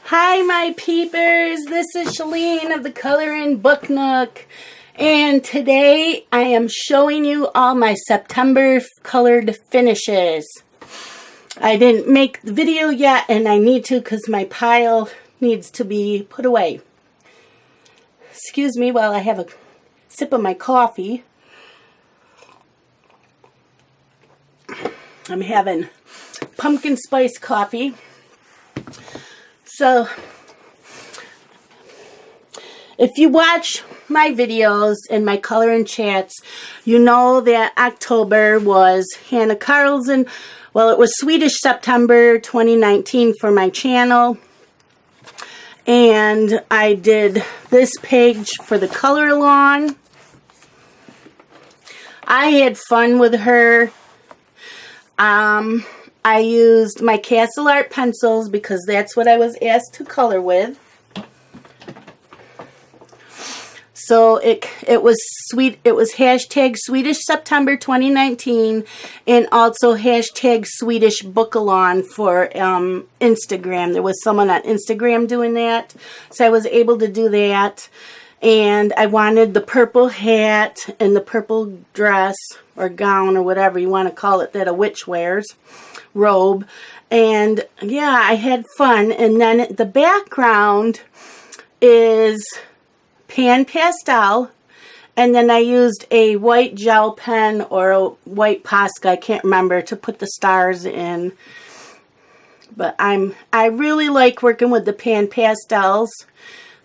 Hi my peepers, this is Shelleen of the Coloring Book Nook, and today I am showing you all my September colored finishes. I didn't make the video yet and I need to because my pile needs to be put away. Excuse me while I have a sip of my coffee. I'm having pumpkin spice coffee. So, if you watch my videos and my coloring chats, you know that October was Hannah Carlson. Well, it was Swedish September 2019 for my channel. And I did this page for the color along. I had fun with her. I used my Castle Art pencils because that's what I was asked to color with. So it was sweet. It was hashtag Swedish September 2019 and also hashtag Swedish Bookalon for Instagram. There was someone on Instagram doing that, so I was able to do that. And I wanted the purple hat and the purple dress or gown or whatever you want to call it that a witch wears. Robe. And yeah, I had fun. And then the background is pan pastel. And then I used a white gel pen or a white Posca, I can't remember, to put the stars in. But I really like working with the pan pastels.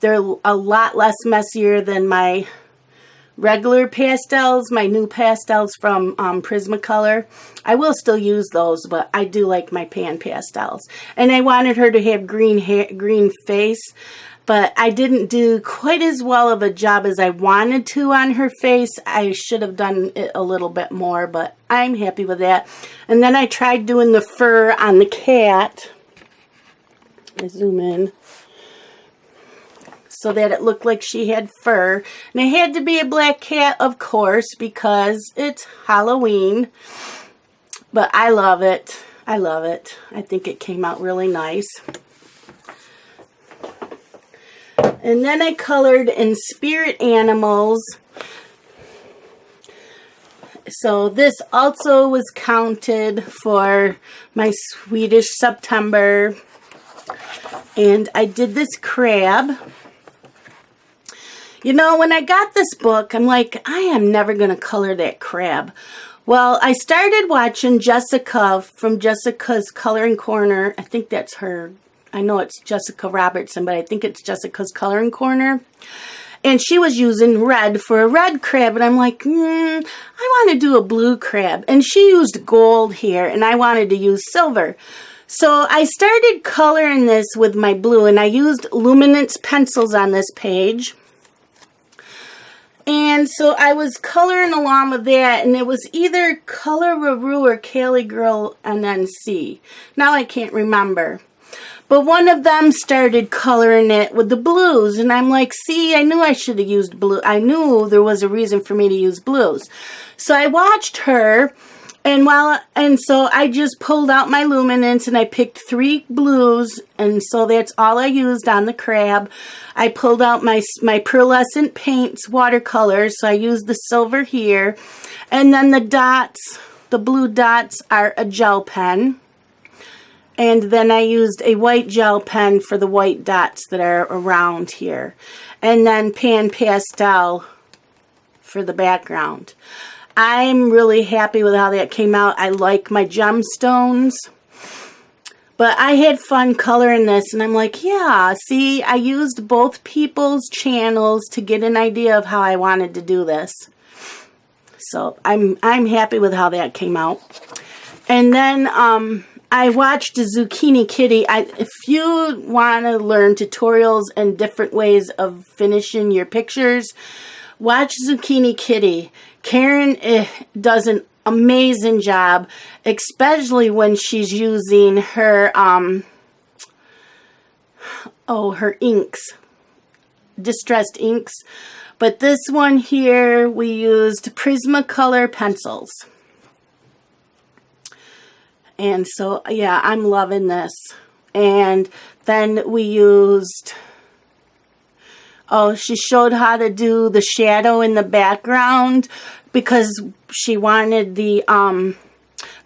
They're a lot less messier than my regular pastels, my new pastels from Prismacolor. I will still use those, but I do like my pan pastels. And I wanted her to have green hair, green face, but I didn't do quite as well of a job as I wanted to on her face. I should have done it a little bit more, but I'm happy with that. And then I tried doing the fur on the cat. I zoom in, so that it looked like she had fur. And it had to be a black cat, of course, because it's Halloween. But I love it. I love it. I think it came out really nice. And then I colored in spirit animals. So this also was counted for my Swedish September. And I did this crab. You know, when I got this book, I'm like, I am never going to color that crab. Well, I started watching Jessica from Jessica's Coloring Corner. I think that's her. I know it's Jessica Robertson, but I think it's Jessica's Coloring Corner. And she was using red for a red crab. And I'm like, I want to do a blue crab. And she used gold here, and I wanted to use silver. So I started coloring this with my blue, and I used luminance pencils on this page. And so I was coloring along with that, and it was either Color Ruru or Cali Girl NNC. Now I can't remember. But one of them started coloring it with the blues, and I'm like, see, I knew I should have used blue. I knew there was a reason for me to use blues. So I watched her, and so I just pulled out my luminance and I picked 3 blues, and so that's all I used on the crab. I pulled out my pearlescent paints watercolors, so I used the silver here. And then the dots, the blue dots are a gel pen. And then I used a white gel pen for the white dots that are around here. And then pan pastel for the background. I'm really happy with how that came out. I like my gemstones. But I had fun coloring this, and I'm like, yeah, see, I used both people's channels to get an idea of how I wanted to do this. So I'm happy with how that came out. And then I watched Zucchini Kitty. If you want to learn tutorials and different ways of finishing your pictures, watch Zucchini Kitty. Karen does an amazing job, especially when she's using her her inks, distressed inks. But this one here, we used Prismacolor pencils. And so, yeah, I'm loving this. And then we used, oh, she showed how to do the shadow in the background because she wanted the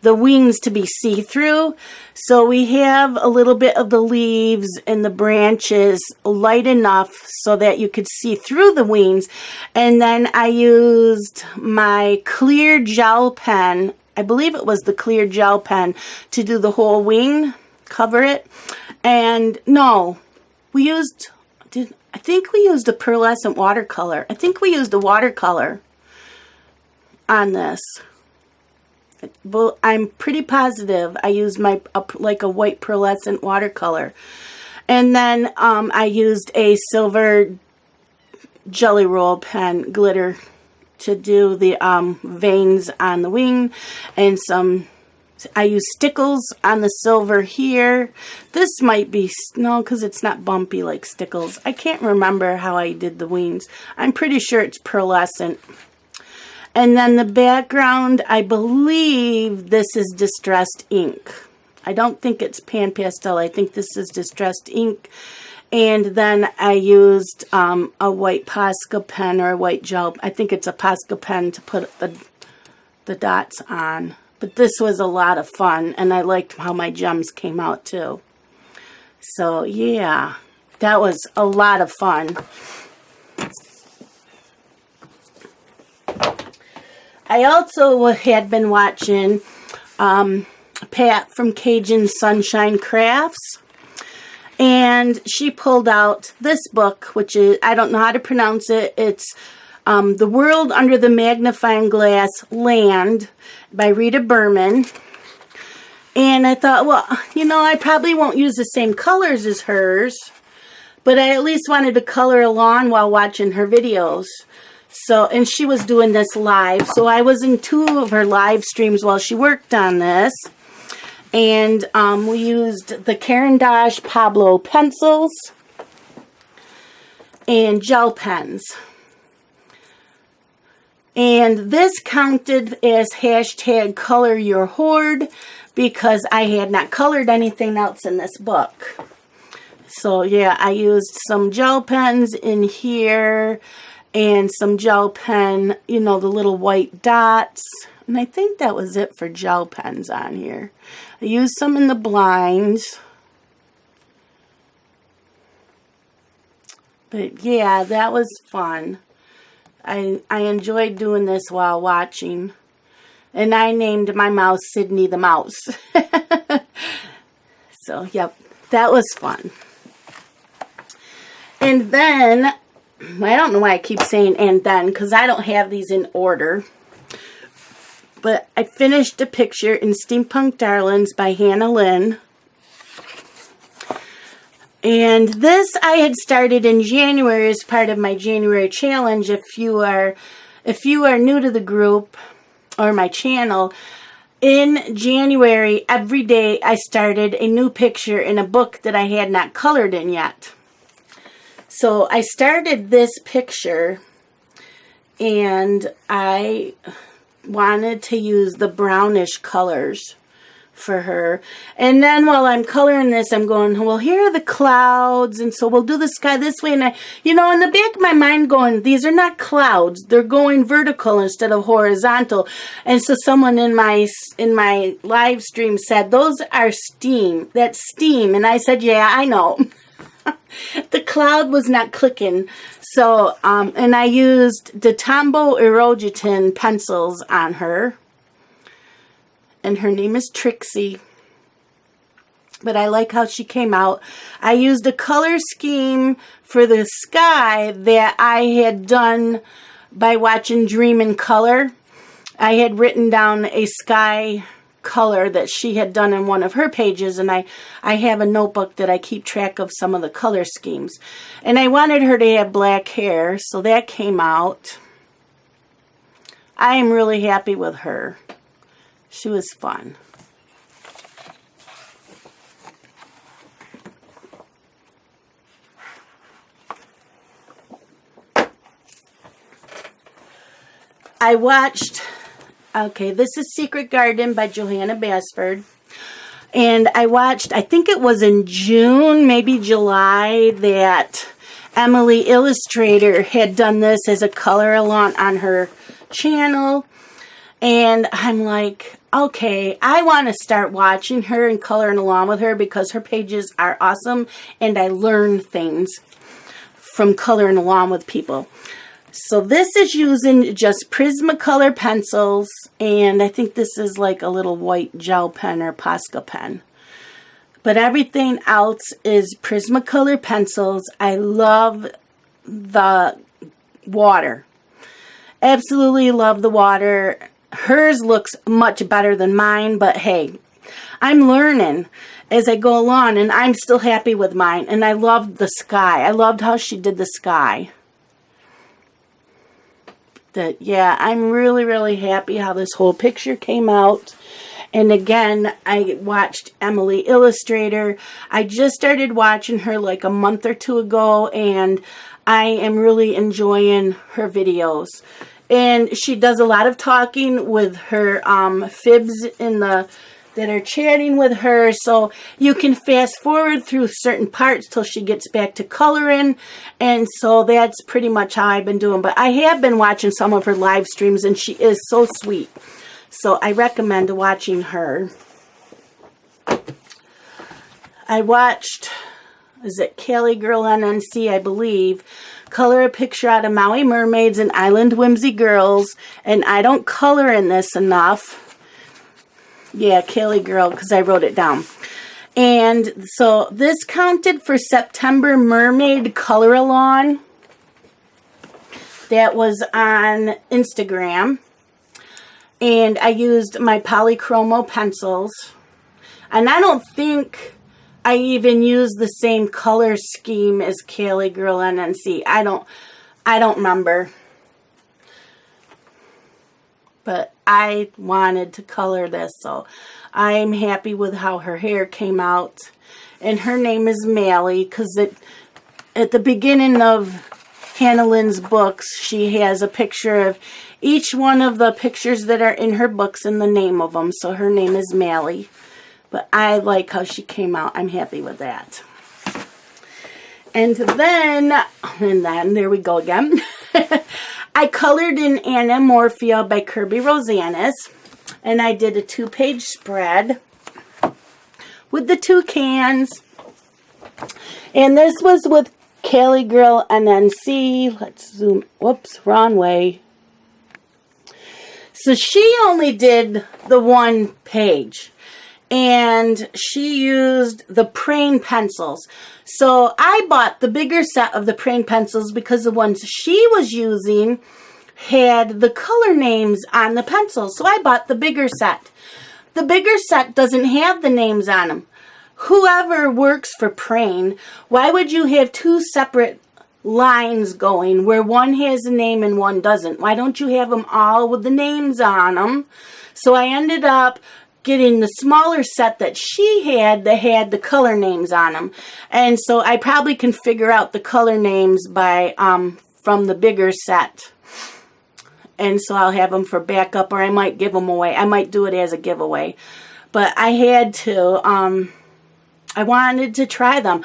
wings to be see-through. So we have a little bit of the leaves and the branches light enough so that you could see through the wings. And then I used my clear gel pen, I believe it was the clear gel pen, to do the whole wing, cover it. And no, we used, I think we used a pearlescent watercolor. I think we used a watercolor on this. Well, I'm pretty positive I used my like a white pearlescent watercolor. And then I used a silver Jelly Roll pen glitter to do the veins on the wing, and I used stickles on the silver here. This might be, no, because it's not bumpy like stickles. I can't remember how I did the wings. I'm pretty sure it's pearlescent. And then the background, I believe this is distressed ink. I don't think it's pan pastel. I think this is distressed ink. And then I used a white Posca pen or a white gel. I think it's a Posca pen to put the dots on. But this was a lot of fun, and I liked how my gems came out too. So yeah, that was a lot of fun. I also had been watching Pat from Cajun Sunshine Crafts, and she pulled out this book, which is, I don't know how to pronounce it. It's The World Under the Magnifying Glass, Land by Rita Berman. And I thought, well, you know, I probably won't use the same colors as hers, but I at least wanted to color along while watching her videos. So, and she was doing this live, so I was in 2 of her live streams while she worked on this. And we used the Caran d'Ache Pablo pencils and gel pens. And this counted as hashtag color your hoard because I had not colored anything else in this book. So yeah, I used some gel pens in here and some gel pen, you know, the little white dots. And I think that was it for gel pens on here. I used some in the blinds. But yeah, that was fun. I enjoyed doing this while watching. And I named my mouse Sydney the Mouse. So, yep, that was fun. And then, I don't know why I keep saying and then, because I don't have these in order. But I finished a picture in Steampunk Darlings by Hannah Lynn. And this I had started in January as part of my January challenge. If you are new to the group or my channel, in January every day I started a new picture in a book that I had not colored in yet. So I started this picture and I wanted to use the brownish colors for her. And then while I'm coloring this, I'm going, well, here are the clouds, and so we'll do the sky this way. And I, you know, in the back of my mind going, these are not clouds. They're going vertical instead of horizontal. And so someone in my live stream said, those are steam. That's steam. And I said, yeah, I know. The cloud was not clicking. So, and I used the Tombow Erogetin pencils on her. And her name is Trixie. But I like how she came out. I used a color scheme for the sky that I had done by watching Dream in Color. I had written down a sky color that she had done in one of her pages, and I have a notebook that I keep track of some of the color schemes. And I wanted her to have black hair, so that came out. I am really happy with her. She was fun. I watched, okay, this is Secret Garden by Johanna Basford. And I watched, I think it was in June, maybe July, that Emily Illustrator had done this as a color along on her channel. And I'm like, okay, I want to start watching her and coloring along with her because her pages are awesome and I learn things from coloring along with people. So this is using just Prismacolor pencils, and I think this is like a little white gel pen or Posca pen. But everything else is Prismacolor pencils. I love the water. Absolutely love the water. Hers looks much better than mine, but hey, I'm learning as I go along, and I'm still happy with mine. And I loved the sky. I loved how she did the sky. Yeah, I'm really, really happy how this whole picture came out. And again, I watched Emily Illustrator. I just started watching her like a month or two ago, and I am really enjoying her videos. And she does a lot of talking with her fibs that are chatting with her, so you can fast forward through certain parts till she gets back to coloring. And so that's pretty much how I've been doing. But I have been watching some of her live streams, and she is so sweet. So I recommend watching her. I watched, is it Cali Girl NNC, I believe, color a picture out of Maui Mermaids and Island Whimsy Girls. And I don't color in this enough. Yeah, Cali Girl, because I wrote it down. And so this counted for September Mermaid Color Along. That was on Instagram. And I used my Polychromo pencils. And I don't think I even used the same color scheme as Cali Girl NNC. I don't remember. But I wanted to color this, so I'm happy with how her hair came out. And her name is Mally, because at the beginning of Hannah Lynn's books, she has a picture of each one of the pictures that are in her books and the name of them. So her name is Mally. But I like how she came out. I'm happy with that. And then there we go again. I colored in Anna Morphia by Kirby Rosanis, and I did a 2-page spread with the toucans. And this was with Cali Girl NNC. Let's zoom. Whoops, wrong way. So she only did the 1 page. And she used the Prane pencils. So I bought the bigger set of the Prane pencils because the ones she was using had the color names on the pencils. So I bought the bigger set. The bigger set doesn't have the names on them. Whoever works for Prane, why would you have 2 separate lines going where one has a name and one doesn't? Why don't you have them all with the names on them? So I ended up getting the smaller set that she had that had the color names on them. And so I probably can figure out the color names by from the bigger set. And so I'll have them for backup, or I might give them away. I might do it as a giveaway. But I had to, I wanted to try them.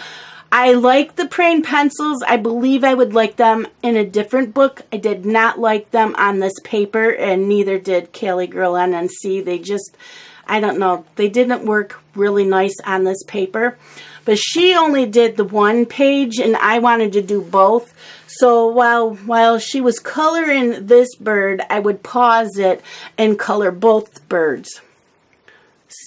I like the Prane pencils. I believe I would like them in a different book. I did not like them on this paper, and neither did Cali Girl NNC. They just, I don't know, they didn't work really nice on this paper. But she only did the 1 page, and I wanted to do both. So while she was coloring this bird, I would pause it and color both birds.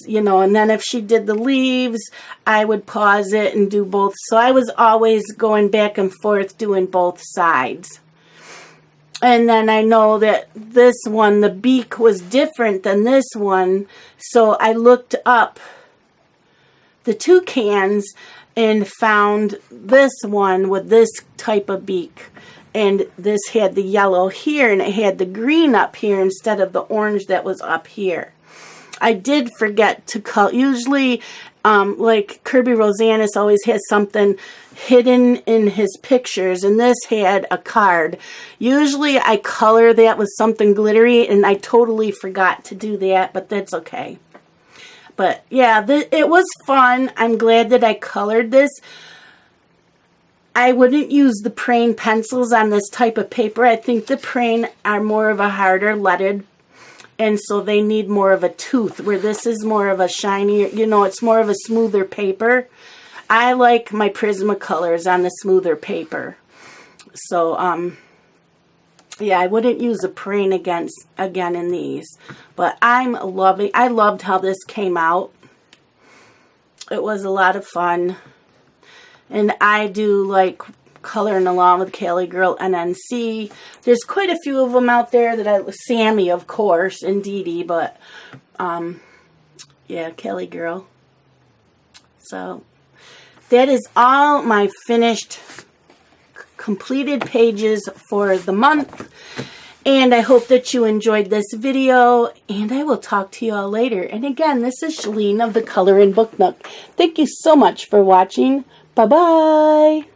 You know, and then if she did the leaves, I would pause it and do both. So I was always going back and forth doing both sides. And then I know that this one, the beak was different than this one. So I looked up the toucans and found this one with this type of beak. And this had the yellow here, and it had the green up here instead of the orange that was up here. I did forget to color. Usually, like Kirby Rosanis always has something hidden in his pictures, and this had a card. Usually I color that with something glittery, and I totally forgot to do that, but that's okay. But yeah, it was fun. I'm glad that I colored this. I wouldn't use the Prane pencils on this type of paper. I think the Prane are more of a harder leaded, and so they need more of a tooth, where this is more of a shinier, you know, it's more of a smoother paper. I like my Prismacolors on the smoother paper. So, yeah, I wouldn't use a Prane again in these. But I loved how this came out. It was a lot of fun. And I do like coloring along with Cali Girl NNC. There's quite a few of them out there that Sammy, of course, and Dee Dee, but yeah, Cali Girl. So that is all my finished, completed pages for the month. And I hope that you enjoyed this video, and I will talk to you all later. And again, this is Shelleen of the Color and Book Nook. Thank you so much for watching. Bye-bye.